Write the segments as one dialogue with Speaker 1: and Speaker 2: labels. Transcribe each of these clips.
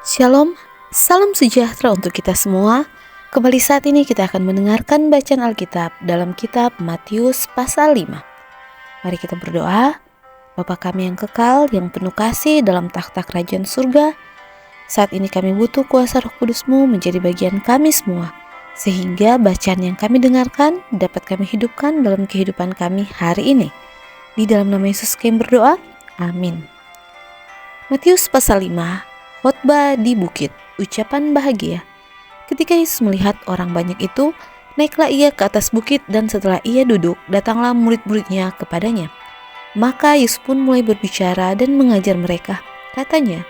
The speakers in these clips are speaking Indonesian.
Speaker 1: Shalom, salam sejahtera untuk kita semua. Kembali saat ini kita akan mendengarkan bacaan Alkitab dalam kitab Matius pasal 5. Mari kita berdoa. Bapa kami yang kekal, yang penuh kasih dalam takhta kerajaan surga, saat ini kami butuh kuasa Roh Kudus-Mu menjadi bagian kami semua, sehingga bacaan yang kami dengarkan dapat kami hidupkan dalam kehidupan kami hari ini. Di dalam nama Yesus kami berdoa, amin. Matius pasal 5, khotbah di bukit, ucapan bahagia. Ketika Yesus melihat orang banyak itu, naiklah ia ke atas bukit, dan setelah ia duduk, datanglah murid-muridnya kepadanya. Maka Yesus pun mulai berbicara dan mengajar mereka. Katanya,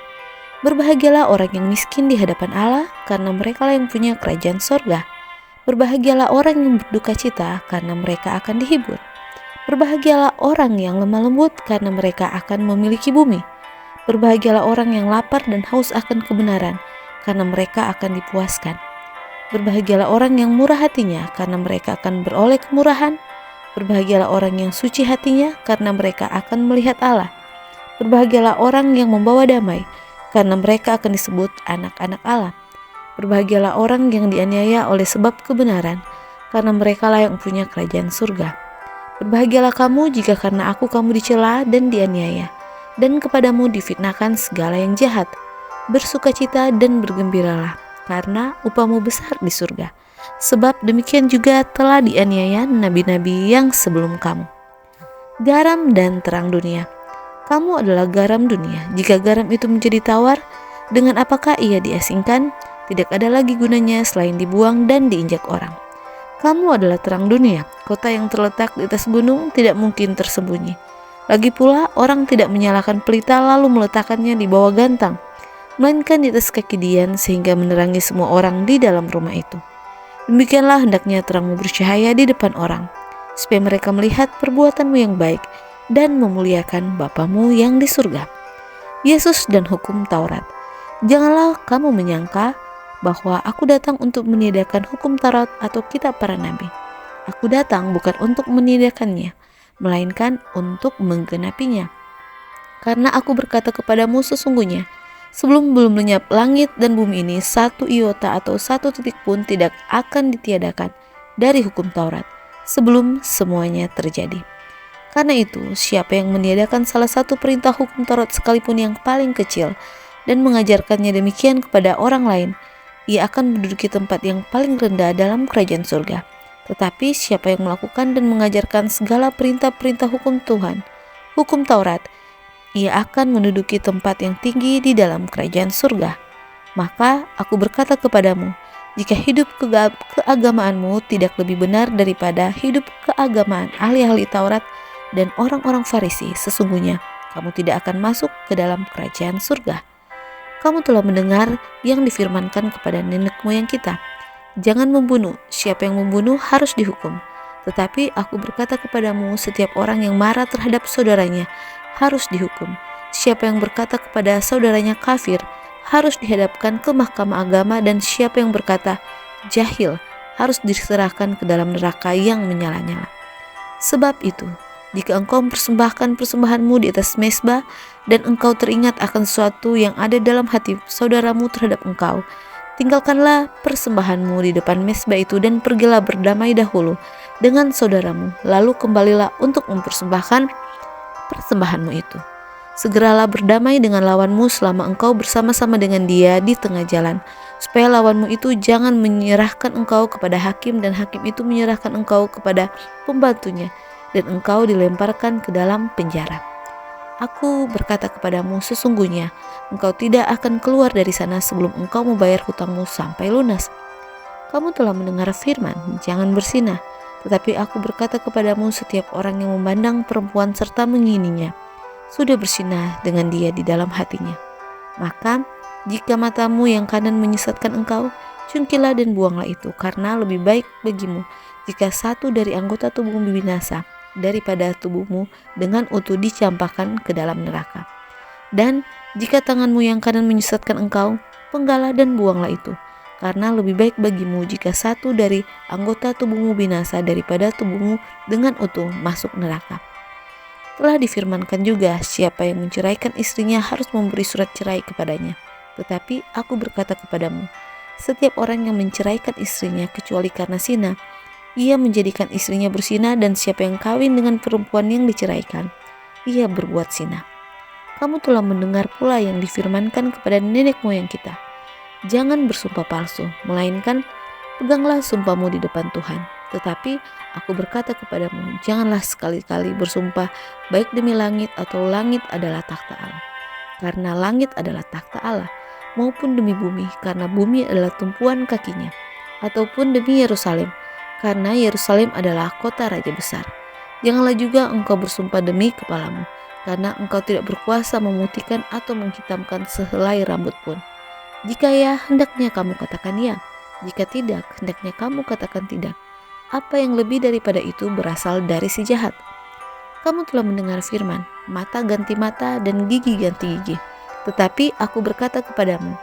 Speaker 1: "Berbahagialah orang yang miskin di hadapan Allah, karena merekalah yang punya kerajaan sorga. Berbahagialah orang yang berduka cita, karena mereka akan dihibur. Berbahagialah orang yang lemah lembut, karena mereka akan memiliki bumi. Berbahagialah orang yang lapar dan haus akan kebenaran, karena mereka akan dipuaskan. Berbahagialah orang yang murah hatinya, karena mereka akan beroleh kemurahan. Berbahagialah orang yang suci hatinya, karena mereka akan melihat Allah. Berbahagialah orang yang membawa damai, karena mereka akan disebut anak-anak Allah. Berbahagialah orang yang dianiaya oleh sebab kebenaran, karena merekalah yang punya kerajaan surga. Berbahagialah kamu jika karena aku kamu dicela dan dianiaya, dan kepadamu difitnahkan segala yang jahat. Bersukacita dan bergembiralah, karena upahmu besar di surga. Sebab demikian juga telah dianiaya nabi-nabi yang sebelum kamu. Garam dan terang dunia. Kamu adalah garam dunia. Jika garam itu menjadi tawar, dengan apakah ia diasingkan? Tidak ada lagi gunanya selain dibuang dan diinjak orang. Kamu adalah terang dunia. Kota yang terletak di atas gunung tidak mungkin tersembunyi. Lagi pula, orang tidak menyalakan pelita lalu meletakkannya di bawah gantang, melainkan di atas kaki dian, sehingga menerangi semua orang di dalam rumah itu. Demikianlah hendaknya terangmu bercahaya di depan orang, supaya mereka melihat perbuatanmu yang baik dan memuliakan Bapamu yang di surga." Yesus dan hukum Taurat. Janganlah kamu menyangka bahwa aku datang untuk meniadakan hukum Taurat atau kitab para nabi. Aku datang bukan untuk meniadakannya, melainkan untuk menggenapinya. Karena aku berkata kepadamu, sesungguhnya sebelum belum lenyap langit dan bumi ini, satu iota atau satu titik pun tidak akan ditiadakan dari hukum Taurat sebelum semuanya terjadi. Karena itu, siapa yang meniadakan salah satu perintah hukum Taurat sekalipun yang paling kecil dan mengajarkannya demikian kepada orang lain, ia akan menduduki tempat yang paling rendah dalam kerajaan surga. Tetapi siapa yang melakukan dan mengajarkan segala perintah-perintah hukum Tuhan, hukum Taurat, ia akan menduduki tempat yang tinggi di dalam kerajaan surga. Maka aku berkata kepadamu, jika hidup keagamaanmu tidak lebih benar daripada hidup keagamaan ahli-ahli Taurat dan orang-orang Farisi, sesungguhnya kamu tidak akan masuk ke dalam kerajaan surga. Kamu telah mendengar yang difirmankan kepada nenek moyang kita, jangan membunuh, siapa yang membunuh harus dihukum. Tetapi aku berkata kepadamu, setiap orang yang marah terhadap saudaranya harus dihukum. Siapa yang berkata kepada saudaranya kafir harus dihadapkan ke mahkamah agama, dan siapa yang berkata jahil harus diserahkan ke dalam neraka yang menyala-nyala. Sebab itu, jika engkau mempersembahkan persembahanmu di atas mezbah, dan engkau teringat akan sesuatu yang ada dalam hati saudaramu terhadap engkau, tinggalkanlah persembahanmu di depan mezbah itu dan pergilah berdamai dahulu dengan saudaramu, lalu kembalilah untuk mempersembahkan persembahanmu itu. Segeralah berdamai dengan lawanmu selama engkau bersama-sama dengan dia di tengah jalan, supaya lawanmu itu jangan menyerahkan engkau kepada hakim dan hakim itu menyerahkan engkau kepada pembantunya, dan engkau dilemparkan ke dalam penjara. Aku berkata kepadamu, sesungguhnya engkau tidak akan keluar dari sana sebelum engkau membayar hutangmu sampai lunas. Kamu telah mendengar firman, jangan berzinah. Tetapi aku berkata kepadamu, setiap orang yang memandang perempuan serta mengininya, sudah berzinah dengan dia di dalam hatinya. Maka, jika matamu yang kanan menyesatkan engkau, cungkilah dan buanglah itu, karena lebih baik bagimu jika satu dari anggota tubuhmu binasa, daripada tubuhmu dengan utuh dicampakkan ke dalam neraka. Dan jika tanganmu yang kanan menyesatkan engkau, penggalah dan buanglah itu, karena lebih baik bagimu jika satu dari anggota tubuhmu binasa daripada tubuhmu dengan utuh masuk neraka. Telah difirmankan juga, siapa yang menceraikan istrinya harus memberi surat cerai kepadanya. Tetapi aku berkata kepadamu, setiap orang yang menceraikan istrinya kecuali karena zina, ia menjadikan istrinya berzina, dan siapa yang kawin dengan perempuan yang diceraikan, ia berbuat zina. Kamu telah mendengar pula yang difirmankan kepada nenek moyang kita, jangan bersumpah palsu, melainkan peganglah sumpahmu di depan Tuhan. Tetapi aku berkata kepadamu, janganlah sekali-kali bersumpah baik demi langit atau langit adalah takhta Allah, karena langit adalah takhta Allah, maupun demi bumi, karena bumi adalah tumpuan kakinya, ataupun demi Yerusalem, karena Yerusalem adalah kota raja besar. Janganlah juga engkau bersumpah demi kepalamu, karena engkau tidak berkuasa memutihkan atau menghitamkan sehelai rambut pun. Jika ya, hendaknya kamu katakan ya. Jika tidak, hendaknya kamu katakan tidak. Apa yang lebih daripada itu berasal dari si jahat. Kamu telah mendengar firman, mata ganti mata dan gigi ganti gigi. Tetapi aku berkata kepadamu,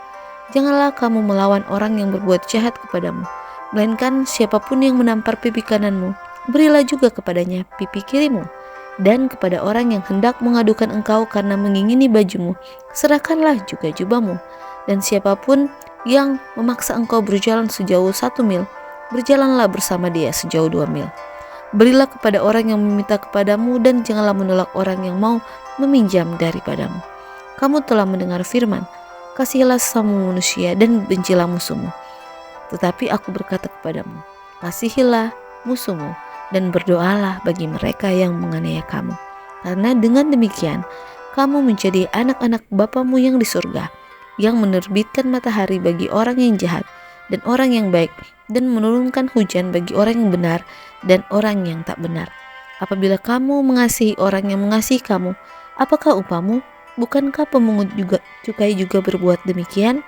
Speaker 1: janganlah kamu melawan orang yang berbuat jahat kepadamu, melainkan siapapun yang menampar pipi kananmu, berilah juga kepadanya pipi kirimu. Dan kepada orang yang hendak mengadukan engkau karena mengingini bajumu, serahkanlah juga jubahmu. Dan siapapun yang memaksa engkau berjalan sejauh 1 mil, berjalanlah bersama dia sejauh 2 mil. Berilah kepada orang yang meminta kepadamu, dan janganlah menolak orang yang mau meminjam daripadamu. Kamu telah mendengar firman, kasihilah sesama manusia dan bencilah musuhmu. Tetapi aku berkata kepadamu, kasihilah musuhmu dan berdoalah bagi mereka yang menganiaya kamu. Karena dengan demikian, kamu menjadi anak-anak Bapamu yang di surga, yang menerbitkan matahari bagi orang yang jahat dan orang yang baik, dan menurunkan hujan bagi orang yang benar dan orang yang tak benar. Apabila kamu mengasihi orang yang mengasihi kamu, apakah upamu? Bukankah pemungut cukai juga berbuat demikian?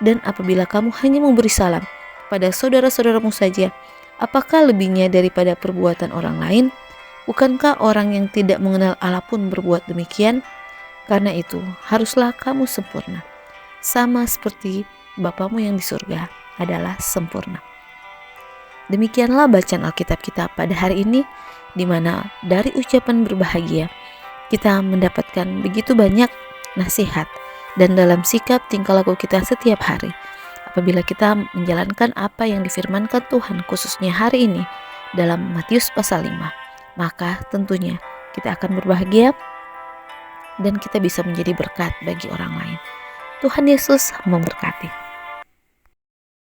Speaker 1: Dan apabila kamu hanya memberi salam pada saudara-saudaramu saja, apakah lebihnya daripada perbuatan orang lain? Bukankah orang yang tidak mengenal Allah pun berbuat demikian? Karena itu, haruslah kamu sempurna, sama seperti Bapamu yang di surga adalah sempurna. Demikianlah bacaan Alkitab kita pada hari ini, di mana dari ucapan berbahagia kita mendapatkan begitu banyak nasihat dan dalam sikap tingkah laku kita setiap hari. Apabila kita menjalankan apa yang difirmankan Tuhan khususnya hari ini dalam Matius pasal 5, maka tentunya kita akan berbahagia dan kita bisa menjadi berkat bagi orang lain. Tuhan Yesus memberkati.